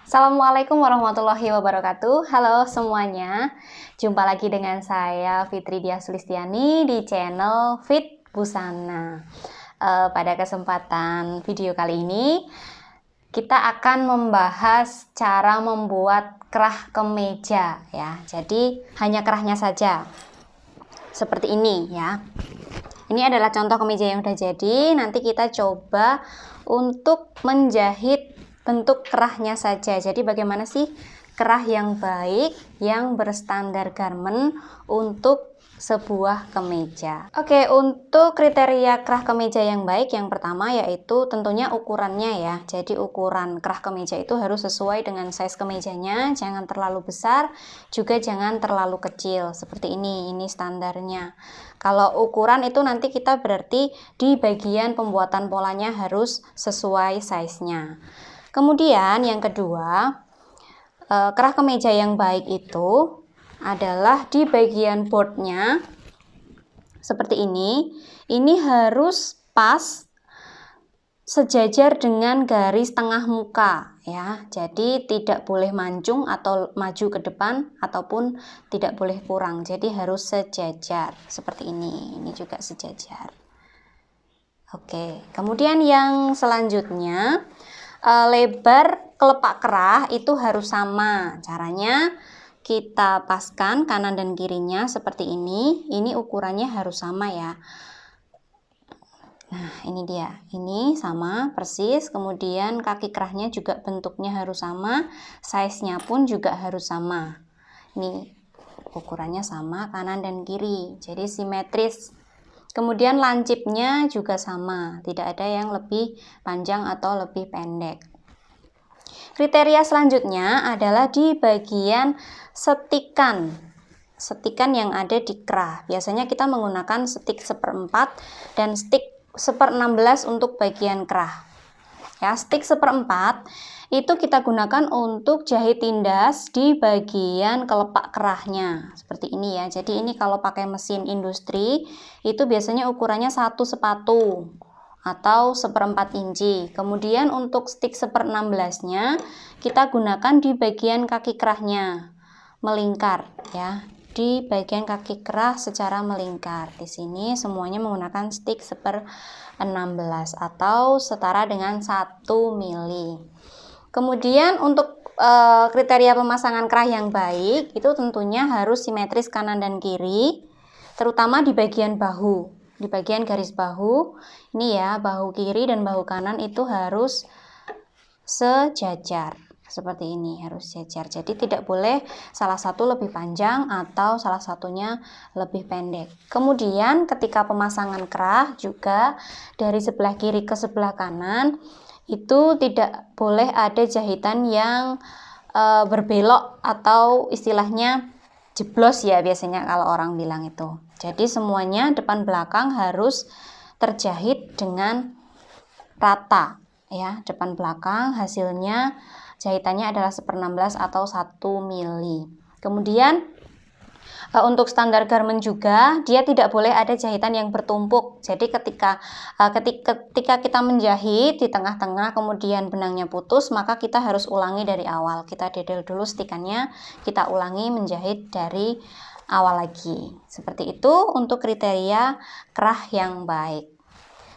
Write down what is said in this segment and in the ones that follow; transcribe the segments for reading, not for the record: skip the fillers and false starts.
Assalamualaikum warahmatullahi wabarakatuh. Halo semuanya, jumpa lagi dengan saya Fitri Diah Sulistiani di channel Fit Busana. Pada kesempatan video kali ini, kita akan membahas cara membuat kerah kemeja ya. Jadi hanya kerahnya saja, seperti ini ya. Ini adalah contoh kemeja yang udah jadi. Nanti kita coba untuk menjahit bentuk kerahnya saja. Jadi bagaimana sih kerah yang baik, yang berstandar garment untuk sebuah kemeja. Oke, untuk kriteria kerah kemeja yang baik, yang pertama yaitu tentunya ukurannya ya. Jadi ukuran kerah kemeja itu harus sesuai dengan size kemejanya, jangan terlalu besar, juga jangan terlalu kecil. Seperti ini standarnya. Kalau ukuran itu nanti kita berarti di bagian pembuatan polanya harus sesuai size-nya. Kemudian yang kedua, kerah kemeja yang baik itu adalah di bagian boardnya seperti ini. Ini harus pas sejajar dengan garis tengah muka ya. Jadi tidak boleh mancung atau maju ke depan ataupun tidak boleh kurang. Jadi harus sejajar seperti ini. Ini juga sejajar. Oke, kemudian yang selanjutnya lebar kelopak kerah itu harus sama. Caranya kita paskan kanan dan kirinya seperti ini. Ini ukurannya harus sama ya. Nah, ini dia. Ini sama persis. Kemudian kaki kerahnya juga bentuknya harus sama. Size-nya pun juga harus sama. Ini ukurannya sama kanan dan kiri. Jadi simetris. Kemudian lancipnya juga sama. Tidak ada yang lebih panjang atau lebih pendek. Kriteria selanjutnya adalah di bagian setikan. Setikan yang ada di kerah. Biasanya kita menggunakan stik 1/4 dan stik 1/16 untuk bagian kerah. Ya, stik 1/4 itu kita gunakan untuk jahit tindas di bagian kelopak kerahnya. Seperti ini ya. Jadi ini kalau pakai mesin industri itu biasanya ukurannya 1 sepatu atau 1/4 inci. Kemudian untuk stik 1/16-nya kita gunakan di bagian kaki kerahnya, melingkar ya. Di bagian kaki kerah secara melingkar. Di sini semuanya menggunakan stik 1/16 atau setara dengan 1 mili. Kemudian untuk kriteria pemasangan kerah yang baik itu tentunya harus simetris kanan dan kiri, terutama di bagian bahu, di bagian garis bahu. Ini ya, bahu kiri dan bahu kanan itu harus sejajar. Seperti ini, harus sejajar. Jadi tidak boleh salah satu lebih panjang atau salah satunya lebih pendek. Kemudian ketika pemasangan kerah juga dari sebelah kiri ke sebelah kanan itu tidak boleh ada jahitan yang berbelok atau istilahnya jeblos ya, biasanya kalau orang bilang itu. Jadi semuanya depan belakang harus terjahit dengan rata ya. Depan belakang hasilnya jahitannya adalah 1/16 atau 1 mili. Kemudian untuk standar garment juga dia tidak boleh ada jahitan yang bertumpuk. Jadi ketika kita menjahit di tengah-tengah kemudian benangnya putus, maka kita harus ulangi dari awal. Kita dedel dulu stikannya, kita ulangi menjahit dari awal lagi. Seperti itu untuk kriteria kerah yang baik.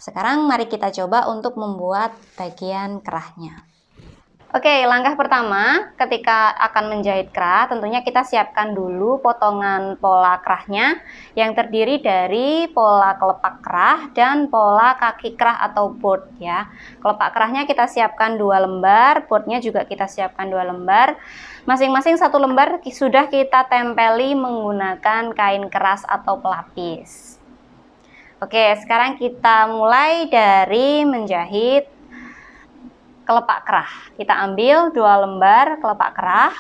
Sekarang mari kita coba untuk membuat bagian kerahnya. Oke, langkah pertama ketika akan menjahit kerah, tentunya kita siapkan dulu potongan pola kerahnya yang terdiri dari pola kelopak kerah dan pola kaki kerah atau board ya. Kelopak kerahnya kita siapkan 2 lembar, boardnya juga kita siapkan 2 lembar. Masing-masing 1 lembar sudah kita tempeli menggunakan kain keras atau pelapis. Oke, sekarang kita mulai dari menjahit kelopak kerah. Kita ambil 2 lembar kelopak kerah,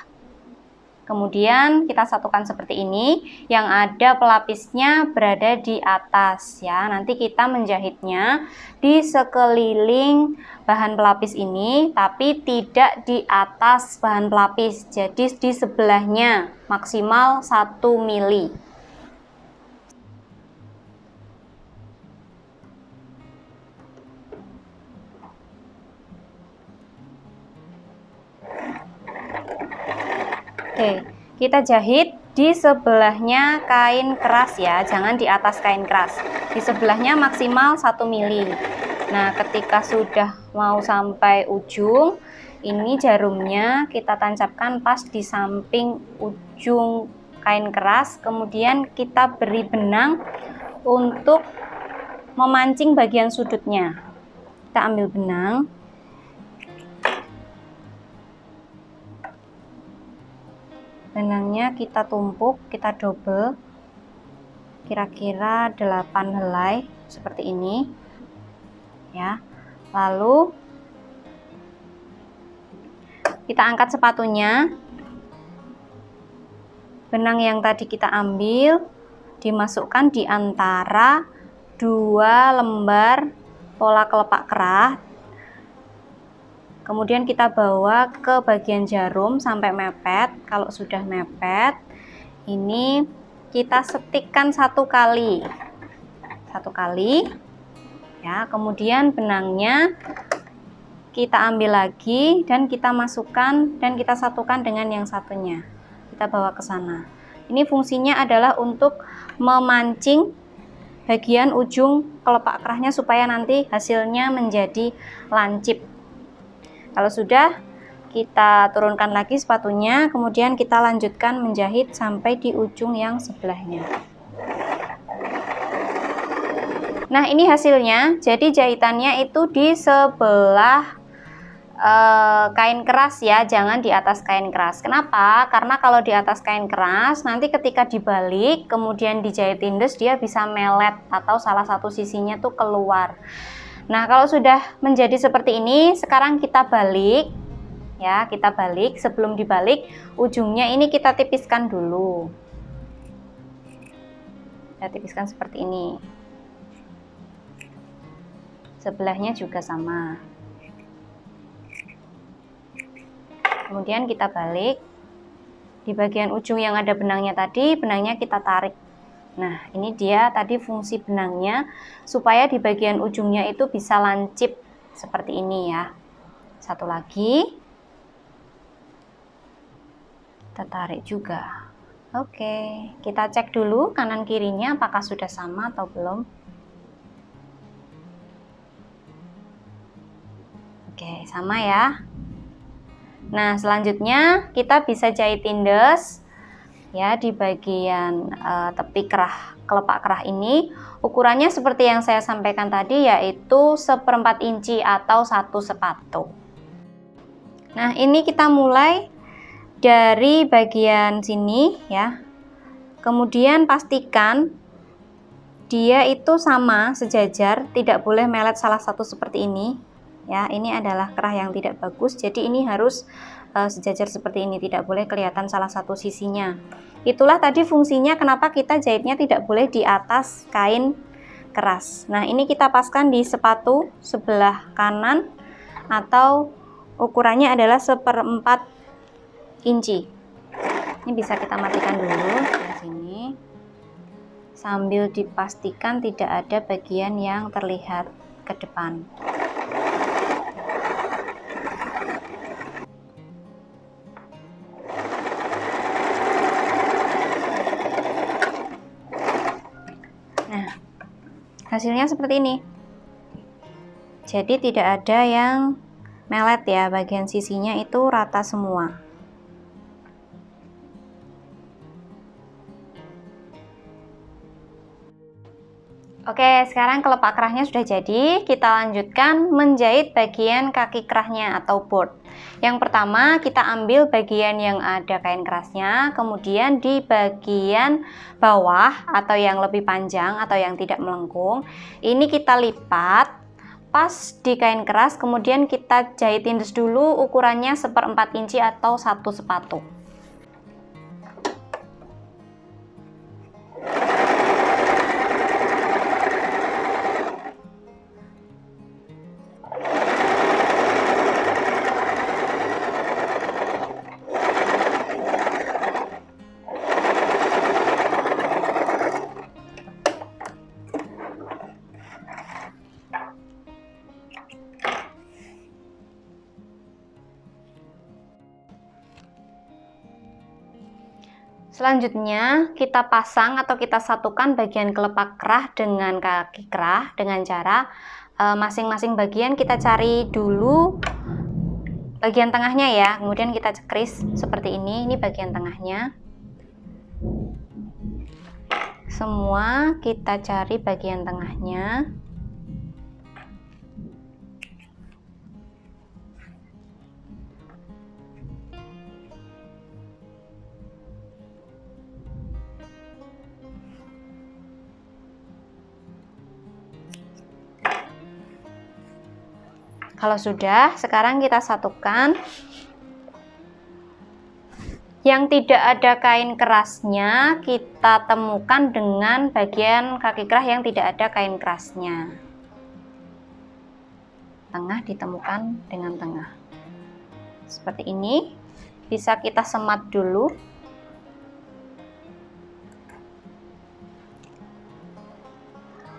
kemudian kita satukan seperti ini, yang ada pelapisnya berada di atas ya. Nanti kita menjahitnya di sekeliling bahan pelapis ini, tapi tidak di atas bahan pelapis, jadi di sebelahnya maksimal 1 mili. Oke, kita jahit di sebelahnya kain keras ya, jangan di atas kain keras. Di sebelahnya maksimal 1 mili. Nah, ketika sudah mau sampai ujung, ini jarumnya kita tancapkan pas di samping ujung kain keras, kemudian kita beri benang untuk memancing bagian sudutnya. Kita ambil benang. Benangnya kita tumpuk, kita double kira-kira 8 helai seperti ini ya. Lalu kita angkat sepatunya. Benang yang tadi kita ambil dimasukkan di antara 2 lembar pola kelopak kerah. Kemudian kita bawa ke bagian jarum sampai mepet. Kalau sudah mepet, ini kita setikkan 1 kali. 1 kali. Ya, kemudian benangnya kita ambil lagi dan kita masukkan dan kita satukan dengan yang satunya. Kita bawa ke sana. Ini fungsinya adalah untuk memancing bagian ujung kelopak kerahnya supaya nanti hasilnya menjadi lancip. Kalau sudah, kita turunkan lagi sepatunya, kemudian kita lanjutkan menjahit sampai di ujung yang sebelahnya. Nah, ini hasilnya. Jadi jahitannya itu di sebelah kain keras ya, jangan di atas kain keras. Kenapa? Karena kalau di atas kain keras, nanti ketika dibalik, kemudian dijahit tindes, dia bisa melet atau salah satu sisinya tuh keluar. Nah, kalau sudah menjadi seperti ini, sekarang kita balik ya, kita balik. Sebelum dibalik, ujungnya ini kita tipiskan dulu. Kita tipiskan seperti ini. Sebelahnya juga sama. Kemudian kita balik. Di bagian ujung yang ada benangnya tadi, benangnya kita tarik. Nah, ini dia tadi fungsi benangnya supaya di bagian ujungnya itu bisa lancip seperti ini ya. Satu lagi. Kita tarik juga. Oke, kita cek dulu kanan kirinya apakah sudah sama atau belum. Oke, sama ya. Nah, selanjutnya kita bisa jahit tindes ya di bagian tepi kerah kelopak kerah ini. Ukurannya seperti yang saya sampaikan tadi, yaitu 1/4 inci atau 1 sepatu. Nah, ini kita mulai dari bagian sini ya. Kemudian pastikan dia itu sama, sejajar, tidak boleh melet salah satu seperti ini ya. Ini adalah kerah yang tidak bagus, jadi ini harus sejajar seperti ini, tidak boleh kelihatan salah satu sisinya. Itulah tadi fungsinya kenapa kita jahitnya tidak boleh di atas kain keras. Nah, ini kita paskan di sepatu sebelah kanan atau ukurannya adalah 1/4 inci. Ini bisa kita matikan dulu di sini sambil dipastikan tidak ada bagian yang terlihat ke depan. Nah, hasilnya seperti ini. Jadi tidak ada yang melet ya, bagian sisinya itu rata semua. Oke, sekarang kelopak kerahnya sudah jadi. Kita lanjutkan menjahit bagian kaki kerahnya atau board. Yang pertama, kita ambil bagian yang ada kain kerasnya, kemudian di bagian bawah atau yang lebih panjang atau yang tidak melengkung, ini kita lipat pas di kain keras, kemudian kita jahit tindes dulu, ukurannya 1/4 inci atau 1 sepatu. Selanjutnya kita pasang atau kita satukan bagian kelopak kerah dengan kaki kerah dengan cara masing-masing bagian kita cari dulu bagian tengahnya ya, kemudian kita cekris seperti ini bagian tengahnya. Semua kita cari bagian tengahnya. Kalau sudah, sekarang kita satukan. Yang tidak ada kain kerasnya kita temukan dengan bagian kaki kerah yang tidak ada kain kerasnya. Tengah ditemukan dengan tengah. Seperti ini. Bisa kita semat dulu.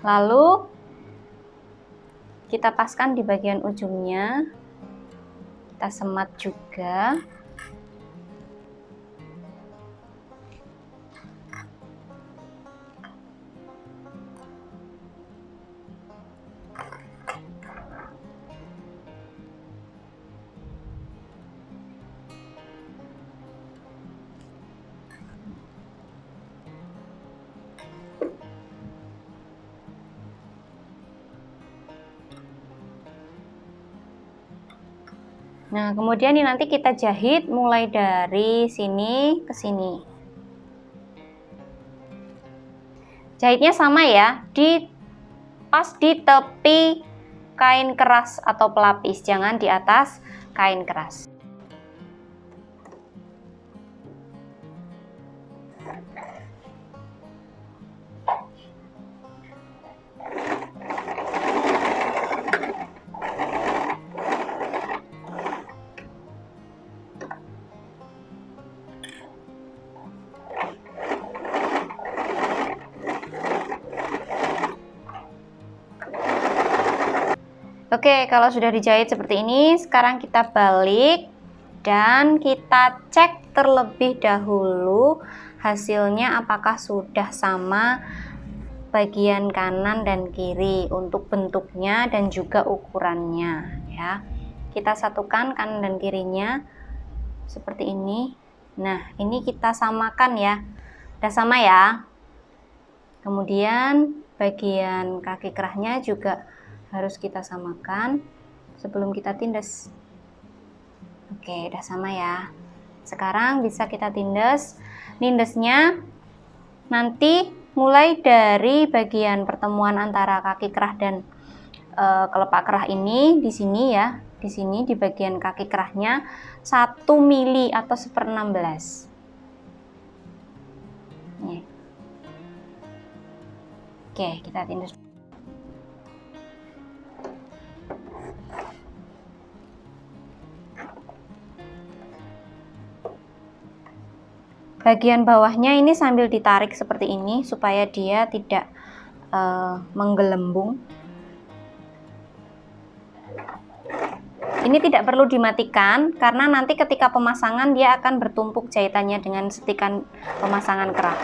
Lalu kita paskan di bagian ujungnya, kita semat juga. Nah, kemudian ini nanti kita jahit mulai dari sini ke sini. Jahitnya sama ya, pas di tepi kain keras atau pelapis, jangan di atas kain keras. Oke, kalau sudah dijahit seperti ini, sekarang kita balik dan kita cek terlebih dahulu hasilnya apakah sudah sama bagian kanan dan kiri untuk bentuknya dan juga ukurannya ya. Kita satukan kanan dan kirinya seperti ini. Nah, ini kita samakan ya. Udah sama ya. Kemudian bagian kaki kerahnya juga harus kita samakan sebelum kita tindes. Oke, udah sama ya. Sekarang bisa kita tindes. Nindesnya nanti mulai dari bagian pertemuan antara kaki kerah dan kelopak kerah ini di sini ya. Di sini di bagian kaki kerahnya 1 mili atau 1/16. Nih. Oke, kita tindes. Bagian bawahnya ini sambil ditarik seperti ini supaya dia tidak menggelembung. Ini tidak perlu dimatikan karena nanti ketika pemasangan dia akan bertumpuk jahitannya dengan setikan pemasangan kerah.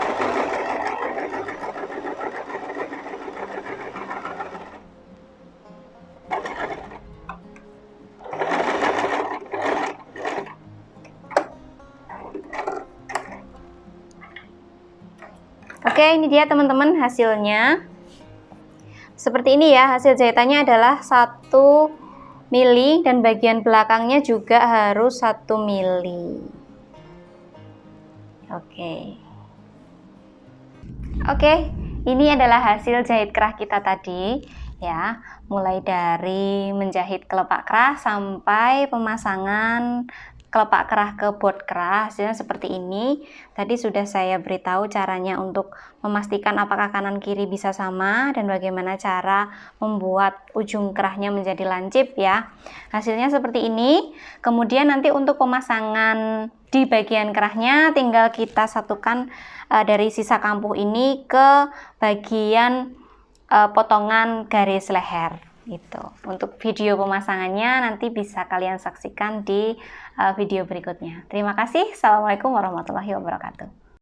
Oke, ini dia teman-teman hasilnya. Seperti ini ya, hasil jahitannya adalah 1 mili dan bagian belakangnya juga harus 1 mili. Oke, ini adalah hasil jahit kerah kita tadi ya, mulai dari menjahit kelopak kerah sampai pemasangan kelopak kerah ke bot kerah, hasilnya seperti ini. Tadi sudah saya beritahu caranya untuk memastikan apakah kanan kiri bisa sama dan bagaimana cara membuat ujung kerahnya menjadi lancip ya. Hasilnya seperti ini. Kemudian nanti untuk pemasangan di bagian kerahnya tinggal kita satukan dari sisa kampuh ini ke bagian potongan garis leher. Gitu. Untuk video pemasangannya nanti bisa kalian saksikan di video berikutnya. Terima kasih. Assalamualaikum warahmatullahi wabarakatuh.